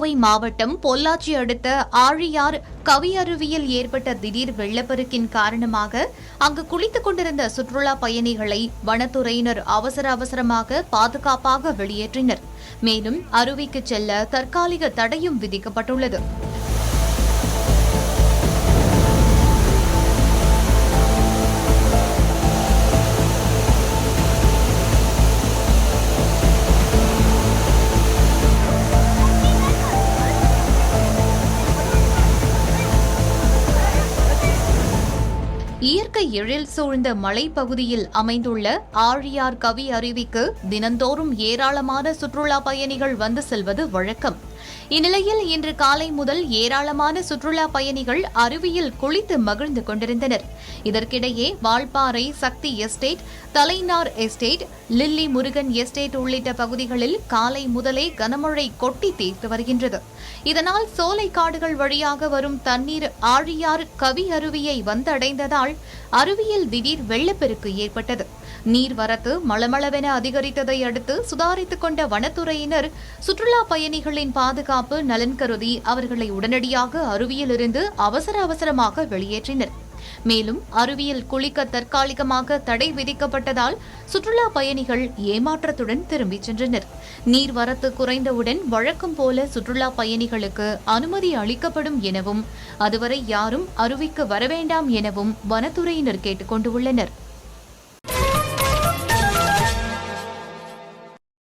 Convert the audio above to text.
கோவை மாவட்டம் பொள்ளாச்சி அடுத்த ஆழியார் கவியருவியில் ஏற்பட்ட திடீர் வெள்ளப்பெருக்கின் காரணமாக அங்கு குளித்துக் கொண்டிருந்த சுற்றுலா பயணிகளை வனத்துறையினர் அவசரமாக பாதுகாப்பாக வெளியேற்றினர். மேலும் அருவிக்கு செல்ல தற்காலிக தடையும் விதிக்கப்பட்டுள்ளது. இயற்கை எழில் சூழ்ந்த மலைப்பகுதியில் அமைந்துள்ள ஆழியார் கவி அருவிக்கு தினந்தோறும் ஏராளமான சுற்றுலா பயணிகள் வந்து செல்வது வழக்கம். இந்நிலையில் இன்று காலை முதல் ஏராளமான சுற்றுலா பயணிகள் அருவியில் குளித்து மகிழ்ந்து கொண்டிருந்தனர். இதற்கிடையே Valparai Sakthi estate, Thalainar estate, Lily Murugan estate உள்ளிட்ட பகுதிகளில் காலை முதலே கனமழை கொட்டி தீர்த்து வருகின்றது. இதனால் சோலை காடுகள் வழியாக வரும் தண்ணீர் ஆழியார் கவி அருவியை வந்தடைந்ததால் அருவியில் திடீர் வெள்ளப்பெருக்கு ஏற்பட்டது. நீர்வரத்து மளமளவென அதிகரித்ததை அடுத்து சுதாரித்துக் கொண்ட வனத்துறையினர் சுற்றுலா பயணிகளின் பாதுகாப்பு நலன் கருதி அவர்களை உடனடியாக அருவியிலிருந்து அவசரமாக வெளியேற்றினர். மேலும் அருவியில் குளிக்க தற்காலிகமாக தடை விதிக்கப்பட்டதால் சுற்றுலா பயணிகள் ஏமாற்றத்துடன் திரும்பிச் சென்றனர். நீர்வரத்து குறைந்தவுடன் வழக்கம் போல சுற்றுலா பயணிகளுக்கு அனுமதி அளிக்கப்படும் எனவும் அதுவரை யாரும் அருவிக்கு வரவேண்டாம் எனவும் வனத்துறையினர் கேட்டுக் கொண்டுள்ளனர்.